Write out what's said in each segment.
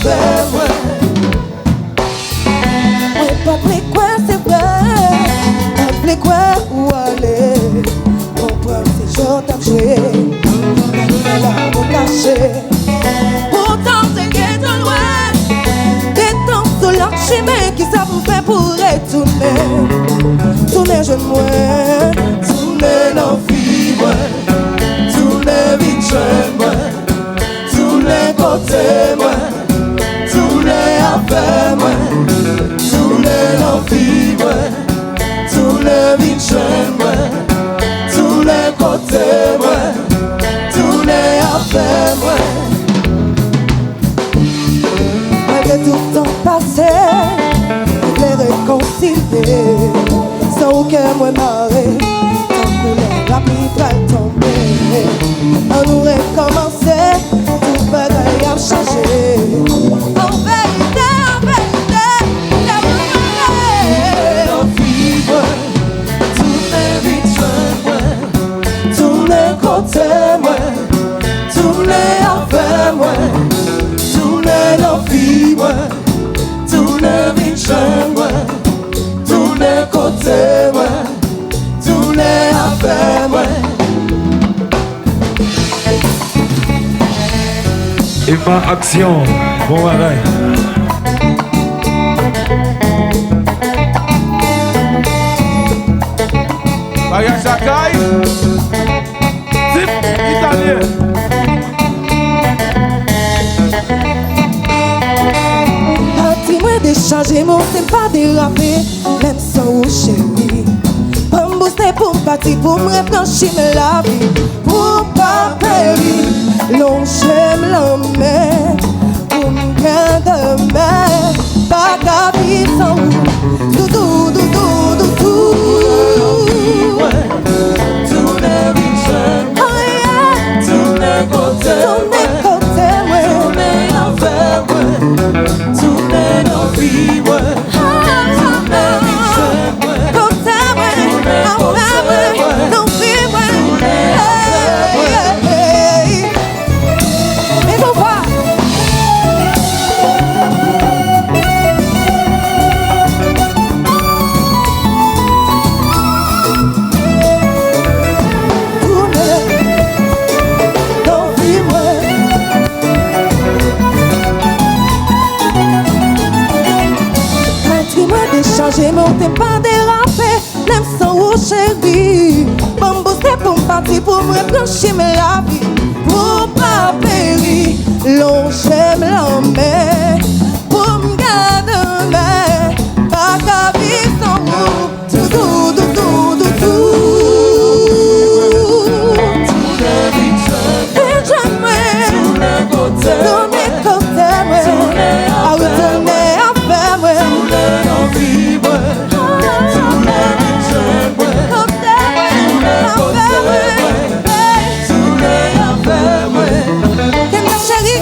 fait moi. Ouais, pas plus quoi c'est vrai. Pas plus quoi où aller. Comprends c'est jour t'as joué. La mon caché. Pourtant c'est qu'est loin. Des temps sur l'archimée qui ça vous fait pour retourner. Tourner je moi. Tourner dans vie moi. Tourner vite je moi. Tourner côté moi. Tourner affaire moi. Tourner dans vie moi. Tourner vite je moi. Tourner côté moi. Tourner affaire moi. Malgré tout le temps passé, les réconcilier, sans aucun moins marré, tant que les rapides va tomber. On nous recommencer, tout bagaille a changé. En vérité, la monnaie. En vivre, tourner vite moi, tourner côté moi, tourner avec moi. Tourner dans vie moi, tourner vite chez moi, tourner côté moi, tourner avec moi. Et ma action, bon bagaille. Bagage Sakai, zip italien. Décharger mon c'est pas déraper, même sans ou chérie. Pour me booster, pour me bâtir, pour me rebrancher la vie. Pour pas périr, l'on j'aime l'homme. Pour me garder main, pas qu'à vivre sans ou. Doudou, doudou, doudou. Tourner vite, oh yeah. Tourner côté, ouais. Tourner envers, ouais. Tourner dans vie, ouais. Tourner vite, ouais. Côté, ouais. Envers, ouais. Dans vie, ouais. Mais bon, quoi? Changer mon t'es pas dérapé, même sans ou chérie. Pour me booster, pour me partir, pour me rebrancher la vie. Pour pas périr, l'on j'aime l'homme. Pour me garder main, pas qu'à vivre sans ou. Doudou, doudou, doudou. Tourner vite, tourner côté, tourner côté, ah oui, tourner affaire, ouais. Tourner en vie, ouais. Tourner vite, ouais. Côté, affaire, ouais. Tourner affaire, ouais. T'es ma chérie.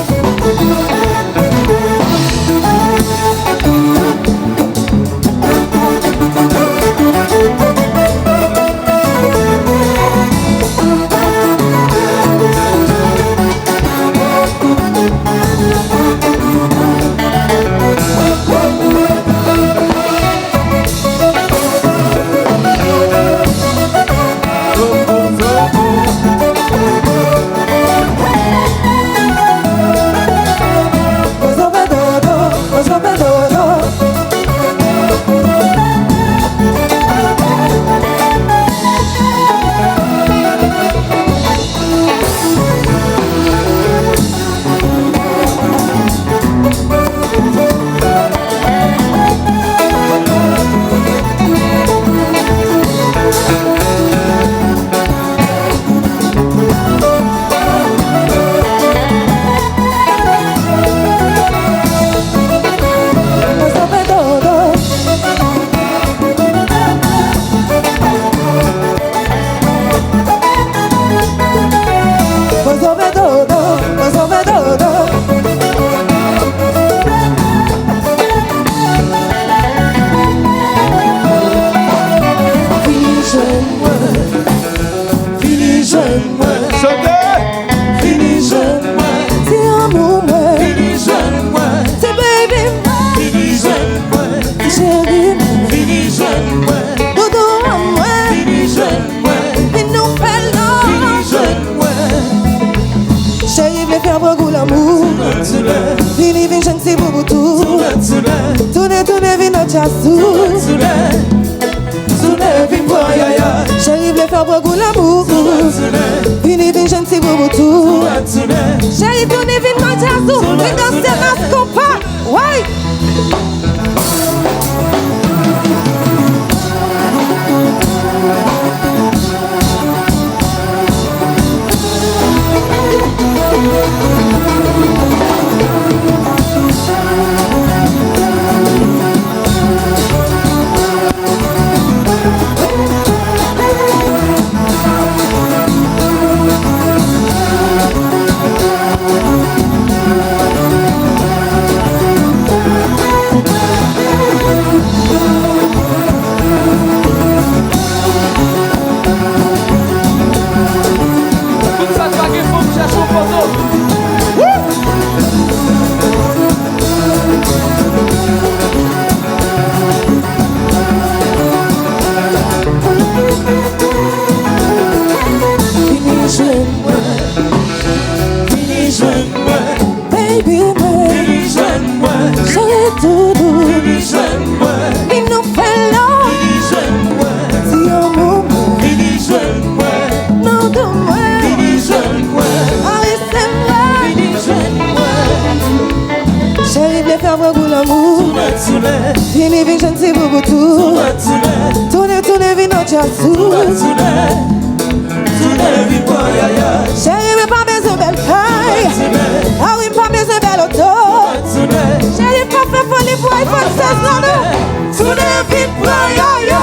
vin jeune si boubou tout. Tourne, tourne, vin au jazzou. Tourne, vin pour yaya. Chérie, vle faire beaucoup l'amour. Vin jeune si boubou tout. Chérie, tourne, vin au jazzou. Vin danser à compas. Ouais. Vini vin jeune si boubou tout. Tourne, tourne, vin au jazzou. Chérie, mais pas besoin de belle caille. Ah oui, pas besoin de belle auto. Chérie, pas fait folie pour iPhone 16, non, non. Tourne, vin pour yaya.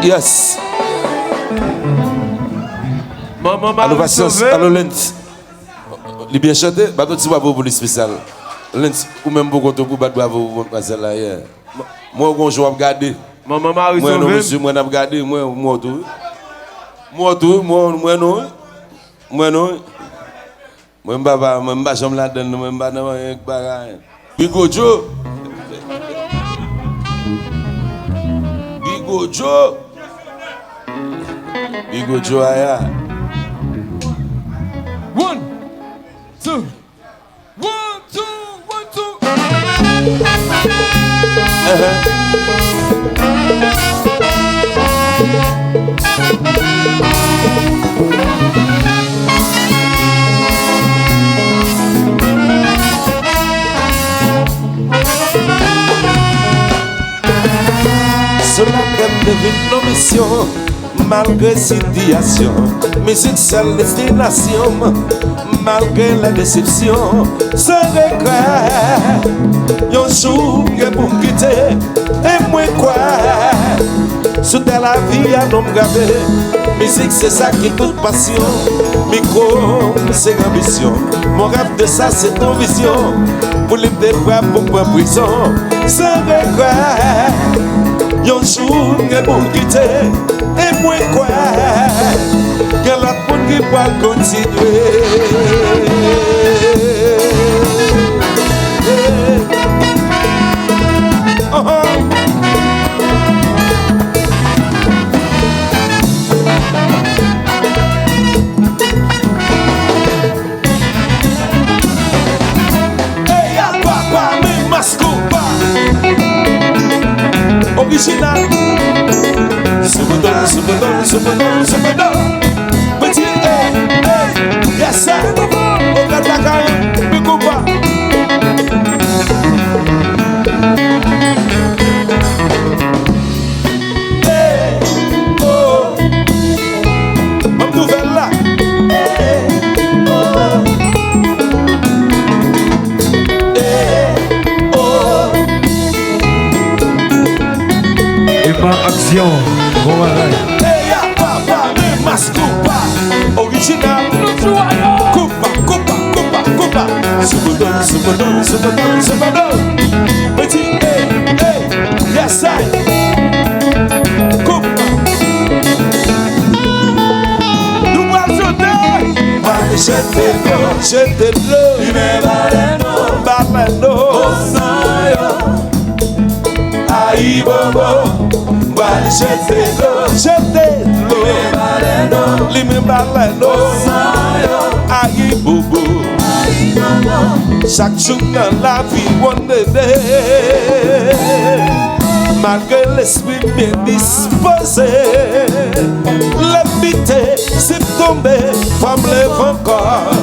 Yes. Maman Allô, patience. Allô, Lens. Il est bien chanté. Bah, tu vas pour le spécial. Lens, ou même pour contre pour battre bravo pour passer là hier. Moi, quand je vais regarder. Maman Marie moi, non, monsieur, moi, je vais regarder. Moi, tout. Moi, tout. Moi, non. Moi, non. Moi, je ne vais pas jamais la donner. Moi, je ne vais pas. Bigo Joe. Bigo Joe. Bigo Joe, aya. 1, 2, 1, 2, 1, 2. Cela comme devine nos missions, malgré situation. Musique seule destination, malgré la déception. Sans regret, yon jour que pour quitter, et moi quoi. Sous la vie à nom gravé, musique c'est ça qui est toute passion. Micro, c'est ambition. Mon rêve de ça c'est ton vision. Pour les débats pour ma prison. Sans regret. Yon jour que pour quitter, et moi quoi, que la poule qui va continuer. Oh oh. Hey, ya papa, me mascupa. Original. Superdome. Petit action, bon bagaille. Hey, ya papa, mais mascoupa, original. Coupa. Subodon. Petit, hey, yes, I. Coupa. Nous allons jeter l'eau. Baleno. Aïe, bobo. Jeter l'eau. Lime baleno. Aïe, bobo. Chaque jour dans la vie, on est malgré l'esprit bien disposé, l'habité c'est tombé, femme lève encore.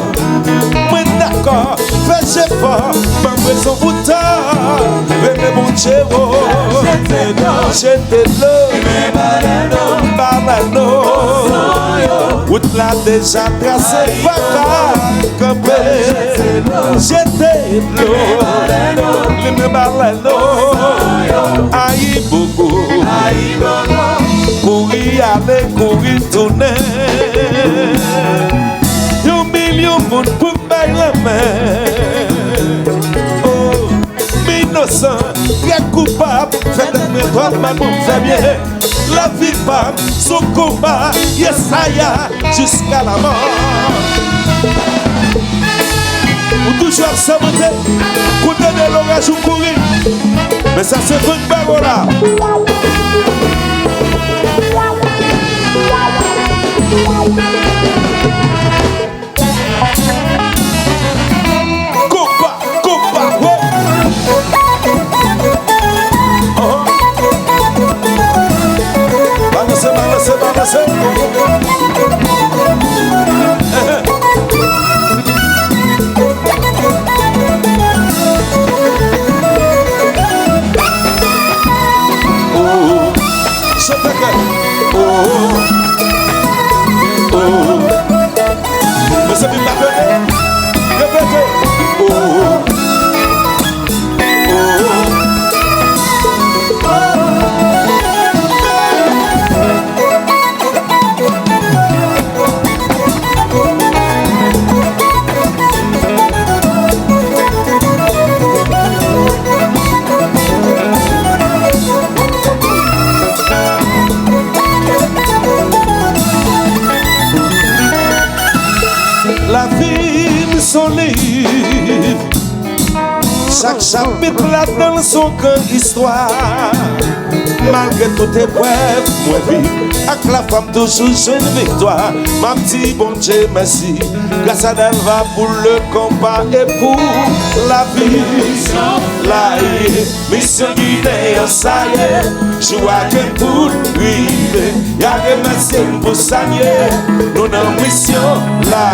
Moi d'accord, fais effort, ma maison vous tard. Venez mon chéro, jetez l'eau, balano. Route là déjà tracée, vaca, campé. Jetez l'eau, lime balano. Aïe bobo, courir aller, courir tourner. Yon million monde pour bailler la main. Oh, innocent, bien coupable, fait de mes droits, maman fait bien. La vie pas son combat, yes I am, jusqu'à la mort. Ou toujours saboter, côté de l'orage ou courir. Mais ça c'est une bagola. Coupa, ouais. Balance. La vie son livre, chaque chapitre là dans son cœur histoire. Malgré toutes épreuves, moi vie, avec la femme toujours j'ai une victoire. Ma petite bon Dieu merci, grâce à elle va pour le combat et pour la vie. La mission guidée, ça y est, je vois que pour vivre, y'a des machines pour s'agner. Nous dans mission, la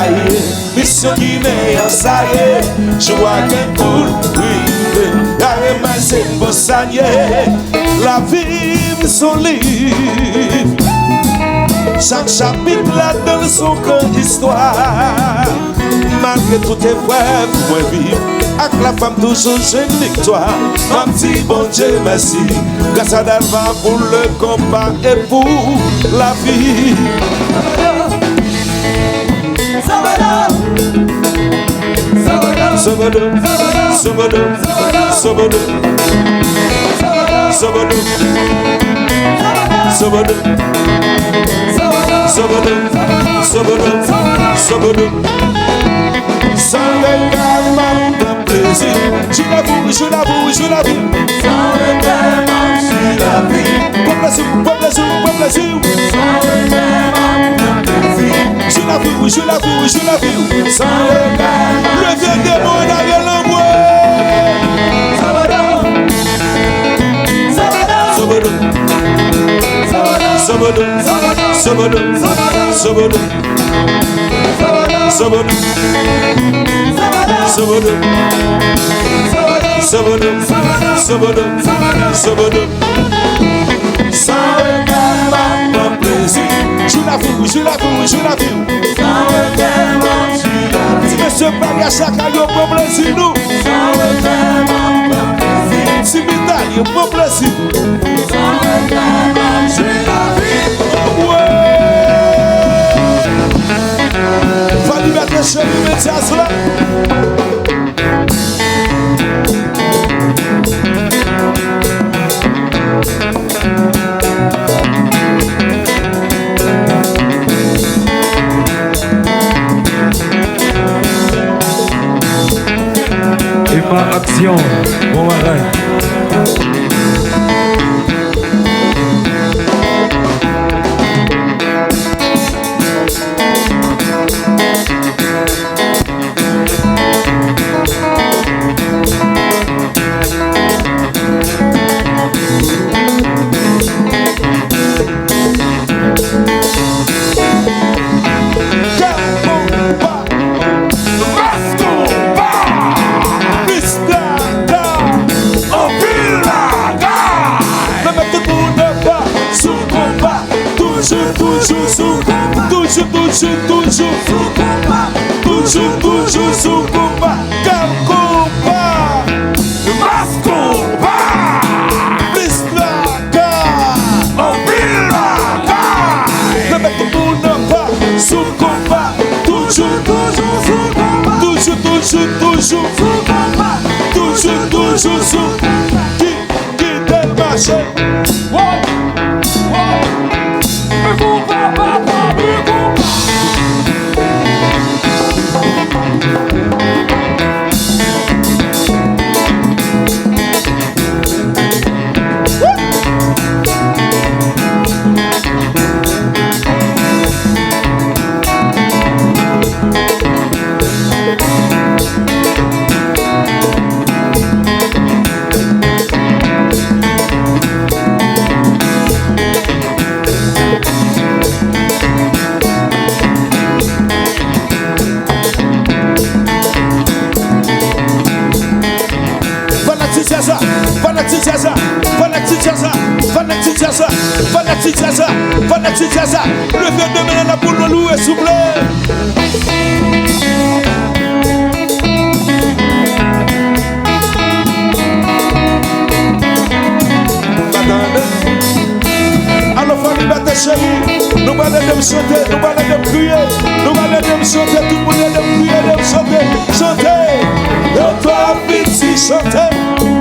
mission guidée, ça y est, je vois que pour vivre, y'a des machines pour s'agner. La vie, son livre, chaque chapitre là dans son cœur histoire. Malgré toutes épreuves, moi vivre, avec la femme toujours j'ai une victoire. Ma petite bon Dieu merci, grâce à elle va pour le combat et pour la vie. Sabado. Sans régalement de plaisir, je l'avoue. Sans régalement, je la vie. Bon plaisir. Sans régalement de plaisir, je l'avoue. Sans régalement, le vieux démon derrière l'envoi. Sans régalement de plaisir, je l'avoue. Sans régalement, je la vie. Monsieur Paris à chaque année, bon plaisir nous. Sans régalement de plaisir, si Mitali, bon plaisir. Sans régalement, jazz là. Et ma action, bon bagaille. Toujours sous combat, quel combat, mas combat, plus la gare, en ville la gare, le mec tout le monde pas sous combat, toujours sous combat, toujours sous combat, toujours sous qui le marché, mais vous pas. Fanatique Jaza, le fait de mener la boule de loup est soufflé. Alors, faut liberté chérie, nous allons de chanter, nous allons de crier, nous allons de chanter, tout le monde de crier, de chanter, chanter. Yo toi petit chanter,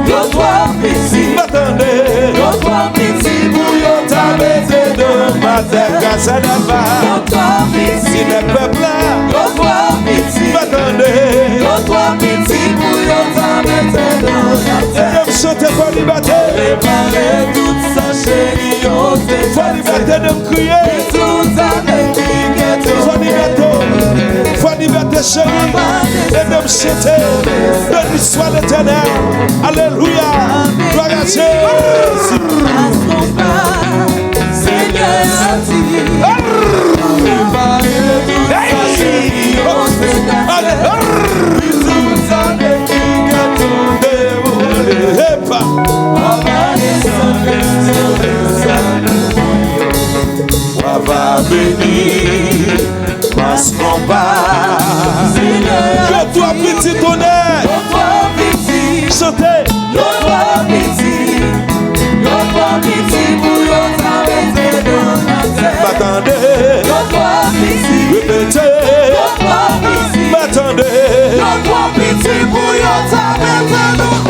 yo toi petit, m'attendez, yo toi petit, bouillon ta bête de ma terre, casa d'Alba. Yo toi petit, le peuple là, yo toi petit, m'attendez, yo toi petit, bouillon ta bête de ma terre. Et chanter pour liberté, préparez toute sa chérie, yo c'est faut liberté de me crier, tout ça m'épique, faut liberté, faut liberté chérie, et de me chanter. Béni soit l'Éternel, alléluia, gloire à Jésus. Seigneur a dit, préparez toute sa chérie, on s'est cassé, tout ça m'épique, tout déroulé, et pas, on va va bénir, mas combat. Que toi petit tonnerre, chantez. Que toi petit bouillon s'arrêter dans la terre. M'attendez. Que toi petit, répétez. Que toi petit, m'attendez. Que toi petit bouillon s'arrêter dans la terre.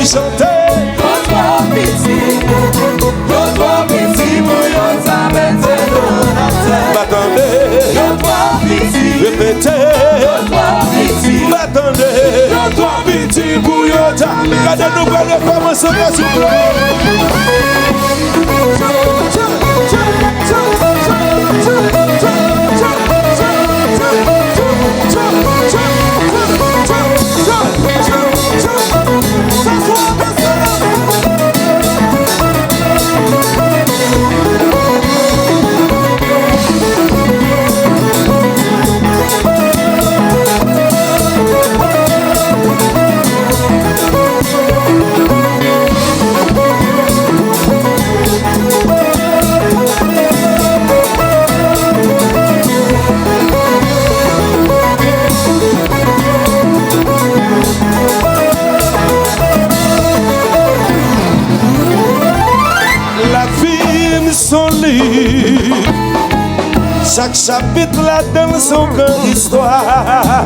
Chanter, Yo trois petits bouillons, ça mettait dans la tête. M'attendez. Yo trois petits. Répétez. Yo trois petits. M'attendez. Yo trois petits bouillons, ça. Regardez-nous voir les femmes ensemble, s'il vous plaît. Chaque chapitre là dans son grand histoire.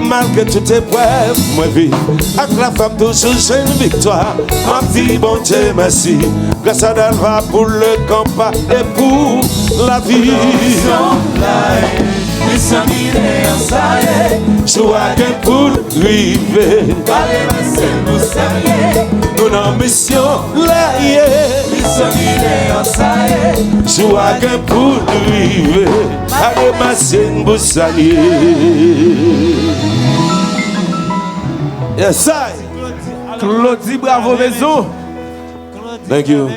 Malgré toutes épreuves, moi vis avec la femme toujours j'ai une victoire. Ma vie, bon Dieu, merci. Grâce à Dalva pour le compas et pour la vie. Joie qu'un poule rivé. Nous en mission là, joie qu'un poule rivé. Allez, ma scène, vous saluez. Yes, I. Claudie, bravo maison. Thank you.